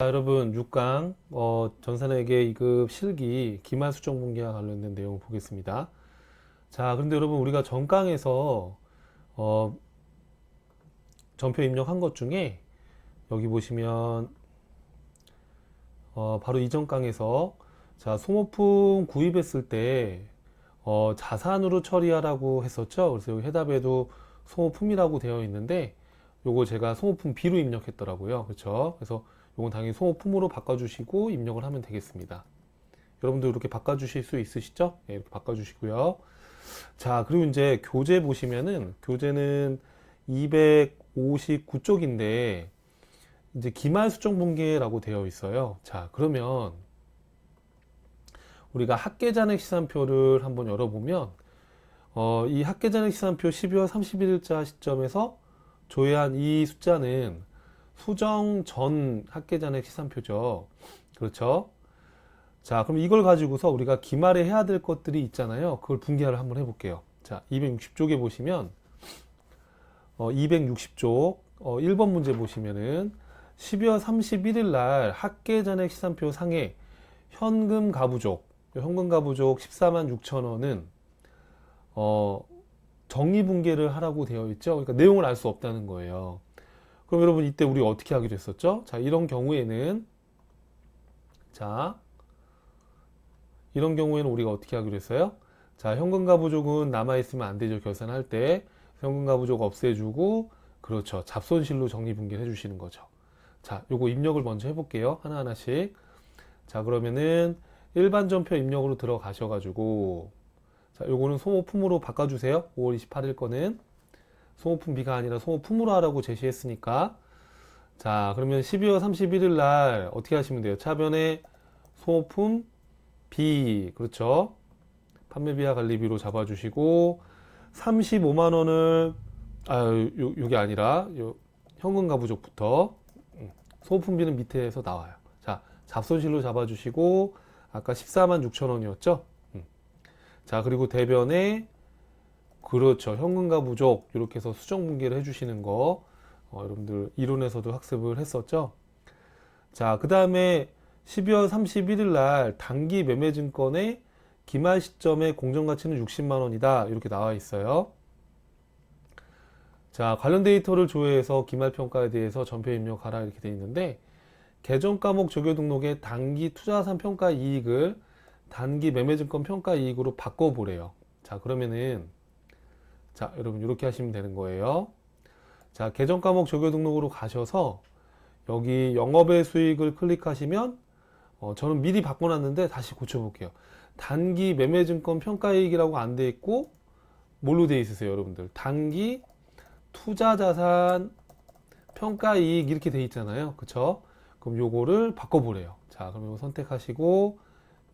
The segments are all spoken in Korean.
자, 여러분 6강 전산회계 2급 실기 기말 수정 분기와 관련된 내용을 보겠습니다. 자, 그런데 여러분 우리가 전강에서 어, 전표 입력한 것 중에 여기 보시면 바로 이전 강에서 자, 소모품 구입했을 때 자산으로 처리하라고 했었죠. 그래서 여기 해답에도 소모품이라고 되어 있는데 요거 제가 소모품 B로 입력했더라고요. 그렇죠? 그래서 요건 당연히 소모품으로 바꿔주시고 입력을 하면 되겠습니다. 여러분들 이렇게 바꿔주실 수 있으시죠? 네, 이렇게 바꿔주시고요. 자, 그리고 이제 교재 보시면은 교재는 259쪽인데 이제 기말 수정 분기라고 되어 있어요. 자, 그러면 우리가 학계잔액 시산표를 한번 열어보면 이 학계잔액 시산표 12월 31일자 시점에서 조회한 이 숫자는 수정 전 학계잔액 시산표죠. 그렇죠? 자, 그럼 이걸 가지고서 우리가 기말에 해야 될 것들이 있잖아요. 그걸 분기화를 한번 해볼게요. 자, 260쪽에 보시면 260쪽 1번 문제 보시면은 12월 31일 날 학계잔액 시산표 상에 현금 가부족 14만 6천 원은 정리분계를 하라고 되어 있죠. 그러니까 내용을 알 수 없다는 거예요. 그럼 여러분 이때 우리 어떻게 하기로 했었죠? 자, 이런 경우에는 우리가 어떻게 하기로 했어요? 자, 현금가 부족은 남아있으면 안 되죠. 결산할 때 현금가 부족 없애주고, 그렇죠, 잡손실로 정리분계를 해주시는 거죠. 자, 요거 입력을 먼저 해볼게요. 하나하나씩. 자, 그러면은 일반 전표 입력으로 들어가셔가지고, 자, 요거는 소모품으로 바꿔주세요. 5월 28일 거는 소모품 B가 아니라 소모품으로 하라고 제시했으니까. 자, 그러면 12월 31일 날 어떻게 하시면 돼요? 차변에 소모품 B, 그렇죠? 판매비와 관리비로 잡아주시고 35만 원을 요게 아니라 현금가 부족부터 소모품비는 밑에서 나와요. 자, 잡손실로 잡아주시고 아까 14만 6천 원이었죠? 자, 그리고 대변에 그렇죠, 현금가 부족 이렇게 해서 수정 분기를 해주시는 거 여러분들 이론에서도 학습을 했었죠? 자, 그 다음에 12월 31일 날 단기 매매증권의 기말 시점의 공정가치는 60만 원이다 이렇게 나와 있어요. 자, 관련 데이터를 조회해서 기말평가에 대해서 전표 입력하라 이렇게 돼 있는데 개정 과목 조교 등록의 단기 투자산 평가 이익을 단기 매매증권 평가 이익으로 바꿔보래요. 자, 그러면은 자, 여러분 이렇게 하시면 되는 거예요. 자, 개정 과목 조교 등록으로 가셔서 여기 영업의 수익을 클릭하시면 저는 미리 바꿔놨는데 다시 고쳐볼게요. 단기 매매증권 평가이익이라고 안 돼 있고 뭘로 돼 있으세요, 여러분들? 단기 투자자산 평가이익 이렇게 돼 있잖아요. 그쵸? 그럼 요거를 바꿔보래요. 자, 그럼 이거 선택하시고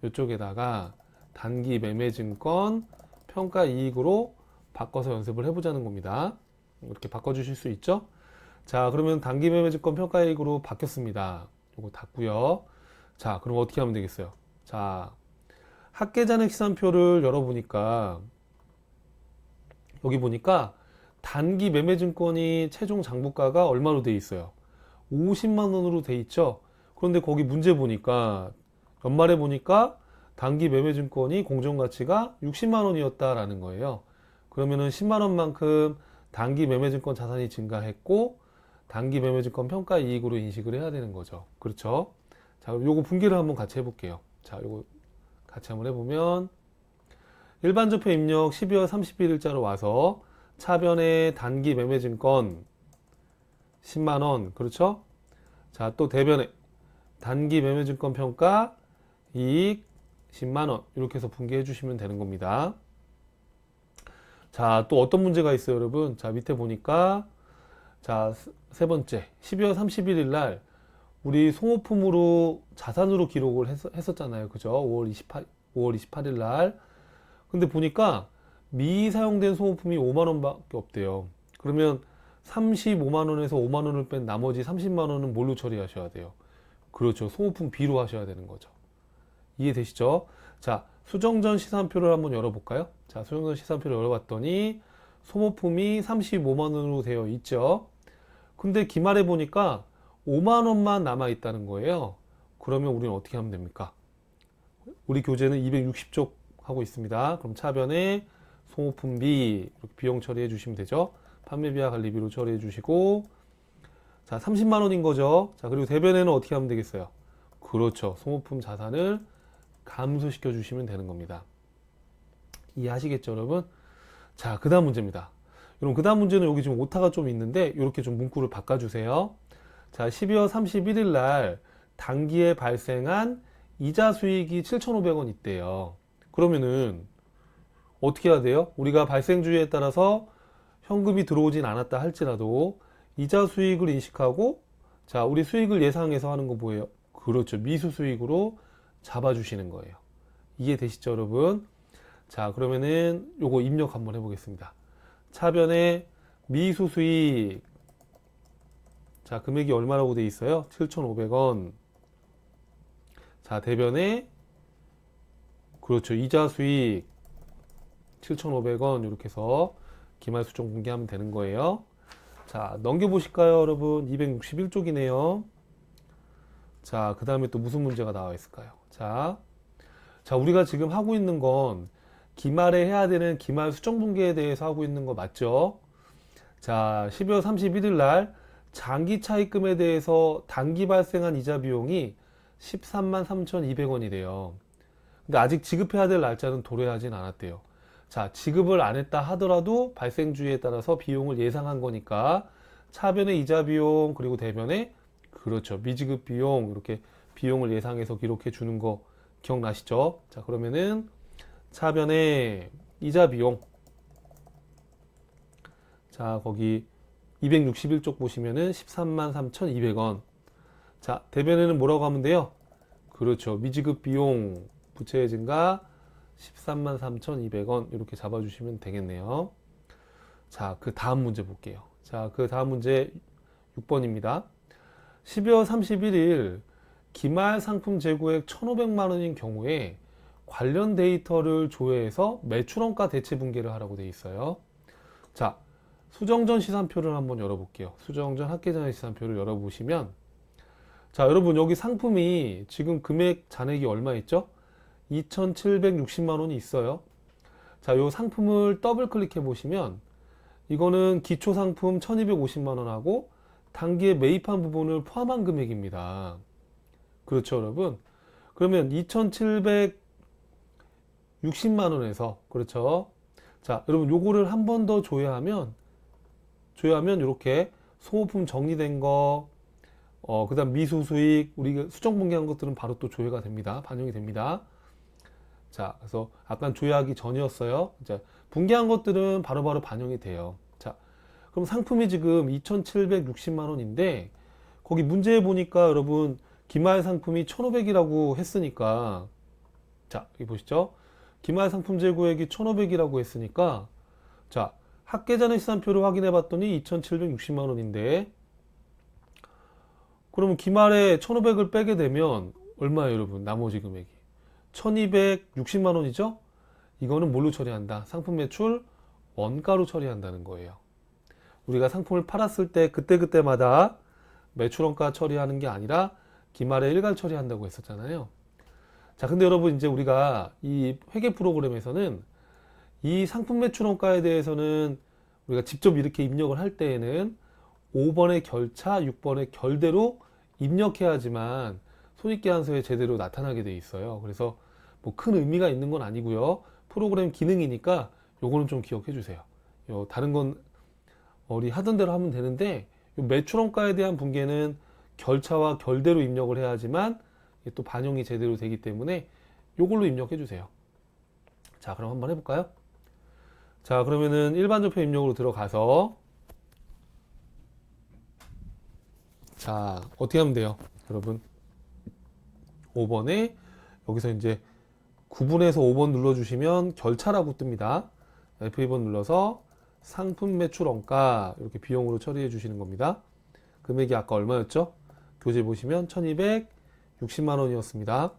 이쪽에다가 단기 매매증권 평가이익으로 바꿔서 연습을 해보자는 겁니다. 이렇게 바꿔주실 수 있죠? 자, 그러면 단기 매매증권 평가이익으로 바뀌었습니다. 요거 닫고요. 자, 그럼 어떻게 하면 되겠어요? 자, 학계잔액 시산표를 열어보니까 여기 보니까 단기 매매증권이 최종 장부가가 얼마로 돼 있어요? 50만 원으로 돼 있죠? 그런데 거기 문제 보니까 연말에 보니까 단기 매매증권이 공정가치가 60만 원이었다라는 거예요. 그러면은 10만 원만큼 단기 매매증권 자산이 증가했고 단기 매매증권 평가 이익으로 인식을 해야 되는 거죠. 그렇죠? 자, 그럼 요거 분기를 한번 같이 해볼게요. 자, 요거 같이 한번 해보면 일반 전표 입력 12월 31일자로 와서 차변에 단기 매매증권 10만원, 그렇죠? 자, 또 대변에 단기 매매증권 평가 이익 10만원 이렇게 해서 분기해 주시면 되는 겁니다. 자, 또 어떤 문제가 있어요, 여러분? 자, 밑에 보니까 자, 세 번째 12월 31일 날 우리 소모품으로 자산으로 기록을 했었잖아요. 그죠? 5월 28일 날. 근데 보니까 미사용된 소모품이 5만 원밖에 없대요. 그러면 35만 원에서 5만 원을 뺀 나머지 30만 원은 뭘로 처리하셔야 돼요? 그렇죠. 소모품 B로 하셔야 되는 거죠. 이해되시죠? 자, 수정전 시산표를 한번 열어볼까요? 자, 수정전 시산표를 열어봤더니 소모품이 35만 원으로 되어 있죠. 근데 기말에 보니까 5만 원만 남아 있다는 거예요. 그러면 우리는 어떻게 하면 됩니까? 우리 교재는 260쪽 하고 있습니다. 그럼 차변에 소모품비 이렇게 비용 처리해 주시면 되죠. 판매비와 관리비로 처리해 주시고, 자, 30만 원인 거죠. 자, 그리고 대변에는 어떻게 하면 되겠어요? 그렇죠. 소모품 자산을 감소시켜 주시면 되는 겁니다. 이해하시겠죠, 여러분? 자, 그 다음 문제입니다. 여러분, 그 다음 문제는 여기 지금 오타가 좀 있는데, 이렇게 좀 문구를 바꿔주세요. 자, 12월 31일 날 단기에 발생한 이자 수익이 7,500원 있대요. 그러면은, 어떻게 해야 돼요? 우리가 발생주의에 따라서 현금이 들어오진 않았다 할지라도, 이자 수익을 인식하고, 자, 우리 수익을 예상해서 하는 거 뭐예요? 그렇죠. 미수 수익으로 잡아주시는 거예요. 이해되시죠, 여러분? 자, 그러면은 요거 입력 한번 해보겠습니다. 차변에 미수 수익. 자, 금액이 얼마라고 돼 있어요? 7,500원. 자, 대변에 그렇죠. 이자 수익 7,500원 이렇게 해서 기말 수정 공개하면 되는 거예요. 자, 넘겨보실까요, 여러분? 261쪽이네요. 자, 그 다음에 또 무슨 문제가 나와 있을까요? 자, 우리가 지금 하고 있는 건 기말에 해야 되는 기말 수정 분계에 대해서 하고 있는 거 맞죠? 자, 12월 31일 날 장기 차입금에 대해서 단기 발생한 이자 비용이 13만 3,200원이래요. 근데 아직 지급해야 될 날짜는 도래하진 않았대요. 자, 지급을 안 했다 하더라도 발생주의에 따라서 비용을 예상한 거니까 차변의 이자 비용 그리고 대변에 그렇죠. 미지급 비용 이렇게 비용을 예상해서 기록해 주는 거 기억나시죠? 자, 그러면은 차변의 이자 비용. 자, 거기 261쪽 보시면은 13만 3,200원. 자, 대변에는 뭐라고 하면 돼요? 그렇죠. 미지급 비용 부채의 증가 13만 3,200원 이렇게 잡아주시면 되겠네요. 자, 그 다음 문제 볼게요. 자, 그 다음 문제 6번입니다. 12월 31일 기말 상품 재고액 1,500만 원인 경우에 관련 데이터를 조회해서 매출원가 대체 분계를 하라고 되어 있어요. 자, 수정전 시산표를 한번 열어볼게요. 수정전 합계잔액 시산표를 열어보시면, 자, 여러분 여기 상품이 지금 금액 잔액이 얼마 있죠? 2,760만 원이 있어요. 자, 요 상품을 더블 클릭해 보시면 이거는 기초 상품 1,250만 원하고 단기에 매입한 부분을 포함한 금액입니다. 그렇죠, 여러분? 그러면 2,760만 원에서 그렇죠? 자, 여러분 요거를 한 번 더 조회하면 이렇게 소모품 정리된 거, 그다음 미수 수익, 우리가 수정 분계한 것들은 바로 또 조회가 됩니다. 반영이 됩니다. 자, 그래서 아까 조회하기 전이었어요. 이제 분계한 것들은 바로바로 반영이 돼요. 자, 그럼 상품이 지금 2,760만 원인데 거기 문제에 보니까 여러분 기말 상품이 1,500이라고 했으니까, 자, 여기 보시죠. 기말 상품 재고액이 1,500이라고 했으니까, 자, 합계잔액 시산표를 확인해 봤더니 2,760만 원인데, 그러면 기말에 1,500을 빼게 되면 얼마예요, 여러분? 나머지 금액이 1,260만 원이죠? 이거는 뭘로 처리한다? 상품 매출 원가로 처리한다는 거예요. 우리가 상품을 팔았을 때 그때그때마다 매출원가 처리하는 게 아니라 기말에 일괄 처리한다고 했었잖아요. 자, 근데 여러분 이제 우리가 이 회계 프로그램에서는 이 상품 매출원가에 대해서는 우리가 직접 이렇게 입력을 할 때에는 5번의 결차, 6번의 결대로 입력해야지만 손익계산서에 제대로 나타나게 돼 있어요. 그래서 뭐 큰 의미가 있는 건 아니고요. 프로그램 기능이니까 요거는 좀 기억해 주세요. 다른 건 우리 하던 대로 하면 되는데 요 매출원가에 대한 분계는 결차와 결대로 입력을 해야지만 또 반영이 제대로 되기 때문에 요걸로 입력해 주세요. 자, 그럼 한번 해볼까요? 자, 그러면은 일반적표 입력으로 들어가서, 자, 어떻게 하면 돼요? 여러분 5번에 여기서 이제 9분에서 5번 눌러주시면 결차라고 뜹니다. F2번 눌러서 상품 매출 원가 이렇게 비용으로 처리해 주시는 겁니다. 금액이 아까 얼마였죠? 교재 보시면 1,260만 원이었습니다.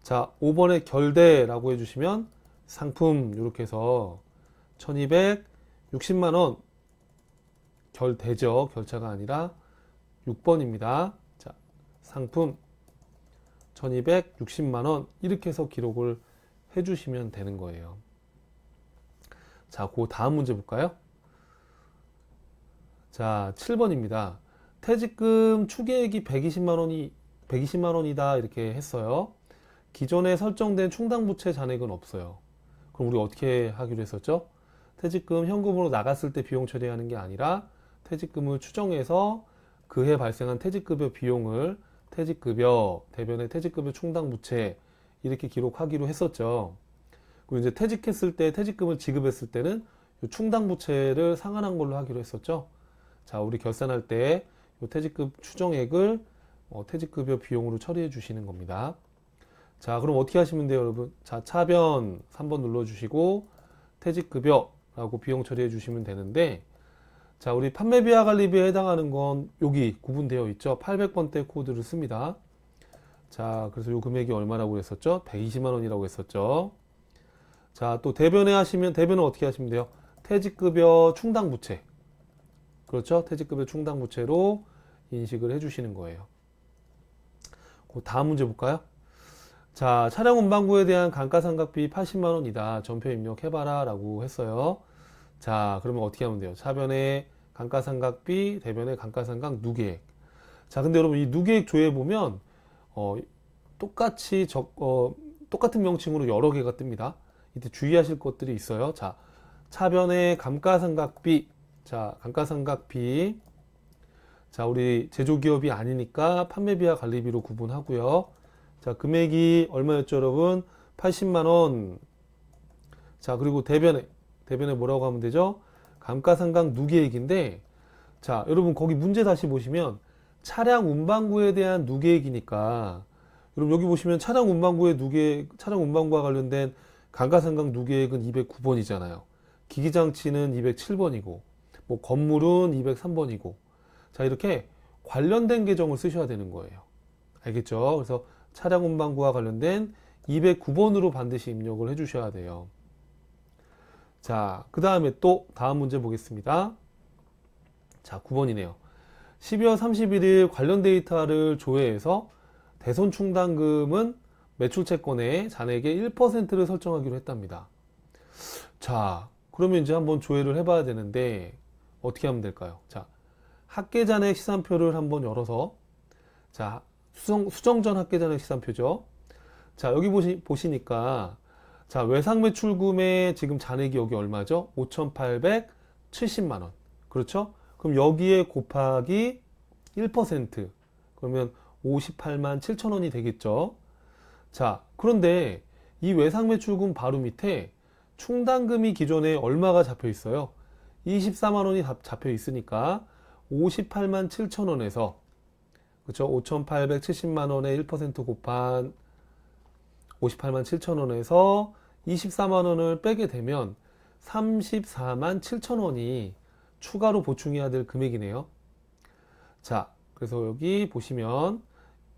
자, 5번에 결대라고 해주시면 상품 이렇게 해서 1,260만 원 결대죠. 결차가 아니라 6번입니다. 자, 상품 1260만원 이렇게 해서 기록을 해주시면 되는 거예요. 자, 그 다음 문제 볼까요? 자, 7번입니다. 퇴직금 추계액이 120만 원이다 이렇게 했어요. 기존에 설정된 충당부채 잔액은 없어요. 그럼 우리 어떻게 하기로 했었죠? 퇴직금 현금으로 나갔을 때 비용 처리하는 게 아니라 퇴직금을 추정해서 그해 발생한 퇴직급여 비용을 퇴직급여, 대변의 퇴직급여 충당부채 이렇게 기록하기로 했었죠. 그리고 이제 퇴직했을 때 퇴직금을 지급했을 때는 충당부채를 상환한 걸로 하기로 했었죠. 자, 우리 결산할 때 퇴직급 추정액을 퇴직급여 비용으로 처리해 주시는 겁니다. 자, 그럼 어떻게 하시면 돼요, 여러분? 자, 차변 3번 눌러주시고 퇴직급여라고 비용 처리해 주시면 되는데, 자, 우리 판매비와 관리비에 해당하는 건 여기 구분되어 있죠. 800번대 코드를 씁니다. 자, 그래서 이 금액이 얼마라고 했었죠? 120만 원이라고 했었죠. 자, 또 대변에 하시면 대변은 어떻게 하시면 돼요? 퇴직급여 충당부채. 그렇죠? 퇴직급여 충당부채로 인식을 해주시는 거예요. 그 다음 문제 볼까요? 자, 차량 운반구에 대한 감가상각비 80만 원이다. 전표 입력해봐라 라고 했어요. 자, 그러면 어떻게 하면 돼요? 차변에 감가상각비, 대변에 감가상각 누계액. 자, 근데 여러분 이 누계액 조회해 보면 똑같은 명칭으로 여러 개가 뜹니다. 이때 주의하실 것들이 있어요. 자, 차변에 감가상각비. 자, 감가상각비. 자, 우리 제조기업이 아니니까 판매비와 관리비로 구분하고요. 자, 금액이 얼마였죠, 여러분? 80만 원. 자, 그리고 대변에 뭐라고 하면 되죠? 감가상각 누계액인데, 자, 여러분 거기 문제 다시 보시면 차량 운반구에 대한 누계액이니까, 여러분 여기 보시면 차량 운반구와 관련된 감가상각 누계액은 209번이잖아요. 기기장치는 207번이고, 뭐 건물은 203번이고, 자, 이렇게 관련된 계정을 쓰셔야 되는 거예요. 알겠죠? 그래서 차량 운반구와 관련된 209번으로 반드시 입력을 해주셔야 돼요. 자, 그 다음에 또 다음 문제 보겠습니다. 자, 9번이네요. 12월 31일 관련 데이터를 조회해서 대손 충당금은 매출채권의 잔액의 1%를 설정하기로 했답니다. 자, 그러면 이제 한번 조회를 해봐야 되는데 어떻게 하면 될까요? 자, 합계잔액 시산표를 한번 열어서, 자, 수정전 합계잔액 시산표죠. 자, 여기 보시니까, 자, 외상매출금의 지금 잔액이 여기 얼마죠? 5,870만 원. 그렇죠? 그럼 여기에 곱하기 1%. 그러면 58만 7천 원이 되겠죠? 자, 그런데 이 외상매출금 바로 밑에 충당금이 기존에 얼마가 잡혀 있어요? 24만 원이 잡혀 있으니까 58만 7천 원에서, 그렇죠? 5,870만 원에 1% 곱한 58만 7천 원에서 24만 원을 빼게 되면 34만 7천 원이 추가로 보충해야 될 금액이네요. 자, 그래서 여기 보시면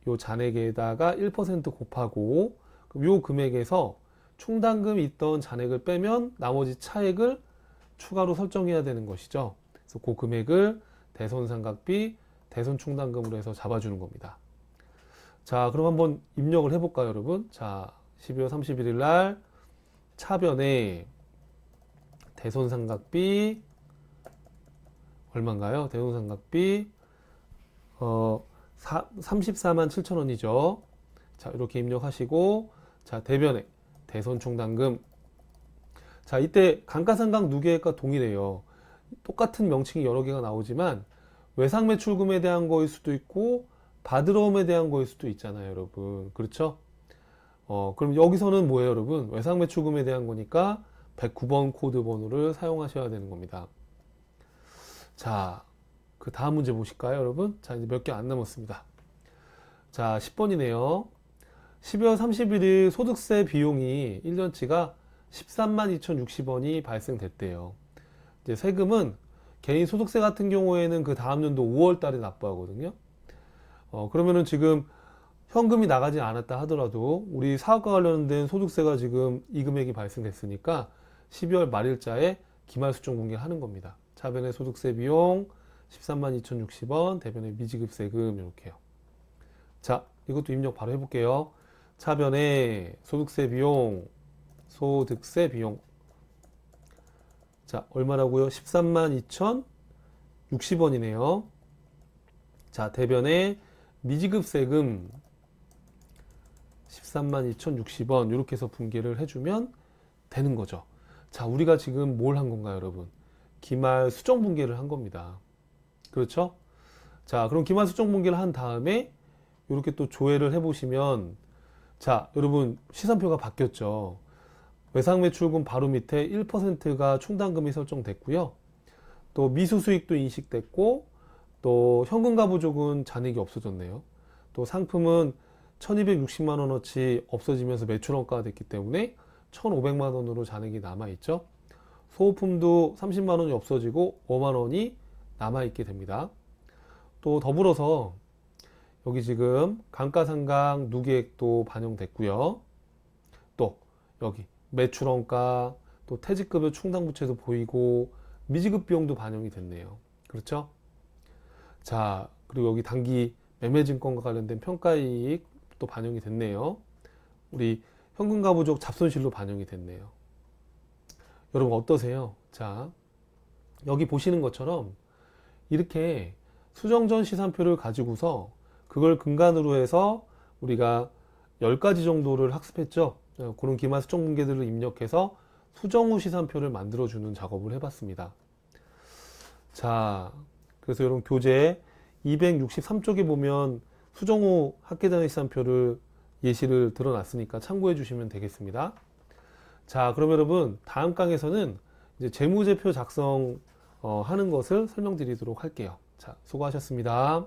요 잔액에다가 1% 곱하고 요 금액에서 충당금이 있던 잔액을 빼면 나머지 차액을 추가로 설정해야 되는 것이죠. 그래서 그 금액을 대손상각비, 대손충당금으로 해서 잡아주는 겁니다. 자, 그럼 한번 입력을 해볼까요, 여러분? 자, 12월 31일 날 차변에 대손상각비 얼마인가요? 대손상각비 34만 7천 원이죠. 자, 이렇게 입력하시고, 자, 대변에 대손충당금. 자, 이때 감가상각 누계액과 동일해요. 똑같은 명칭이 여러 개가 나오지만 외상매출금에 대한 거일 수도 있고 받으러옴에 대한 거일 수도 있잖아요, 여러분. 그렇죠? 그럼 여기서는 뭐예요, 여러분? 외상매출금에 대한 거니까 109번 코드 번호를 사용하셔야 되는 겁니다. 자, 그 다음 문제 보실까요, 여러분? 자, 이제 몇 개 안 남았습니다. 자, 10번이네요. 12월 31일 소득세 비용이 1년치가 13만 2,060원이 발생됐대요. 이제 세금은 개인 소득세 같은 경우에는 그 다음 연도 5월 달에 납부하거든요. 그러면은 지금 현금이 나가지 않았다 하더라도 우리 사업과 관련된 소득세가 지금 이 금액이 발생됐으니까 12월 말일자에 기말수정 공개를 하는 겁니다. 차변의 소득세 비용 132,060원 대변에 미지급세금 이렇게요. 자, 이것도 입력 바로 해볼게요. 차변에 소득세 비용, 자, 얼마라고요? 132,060원이네요. 자, 대변에 미지급세금 132,060원 이렇게 해서 분계를 해주면 되는 거죠. 자, 우리가 지금 뭘 한 건가요, 여러분? 기말 수정 분계를 한 겁니다. 그렇죠? 자, 그럼 기말 수정 분계를 한 다음에 이렇게 또 조회를 해보시면, 자, 여러분 시산표가 바뀌었죠. 외상매출금 바로 밑에 1%가 충당금이 설정됐고요. 또 미수수익도 인식됐고, 또 현금가부족은 잔액이 없어졌네요. 또 상품은 1260만 원어치 없어지면서 매출원가가 됐기 때문에 1500만 원으로 잔액이 남아있죠. 소모품도 30만 원이 없어지고 5만 원이 남아있게 됩니다. 또 더불어서 여기 지금 감가상각 누계액도 반영됐고요. 또 여기 매출원가, 또 퇴직급여 충당부채도 보이고 미지급 비용도 반영이 됐네요. 그렇죠? 자, 그리고 여기 단기 매매증권과 관련된 평가이익도 반영이 됐네요. 우리 현금가부족 잡손실도 반영이 됐네요. 여러분 어떠세요? 자, 여기 보시는 것처럼 이렇게 수정전 시산표를 가지고서 그걸 근간으로 해서 우리가 10가지 정도를 학습했죠. 그런 기말 수정 분계들을 입력해서 수정 후 시산표를 만들어주는 작업을 해봤습니다. 자, 그래서 여러분 교재 263쪽에 보면 수정 후 합계장의 시산표를 예시를 드러놨으니까 참고해 주시면 되겠습니다. 자, 그럼 여러분 다음 강에서는 이제 재무제표 작성 하는 것을 설명드리도록 할게요. 자, 수고하셨습니다.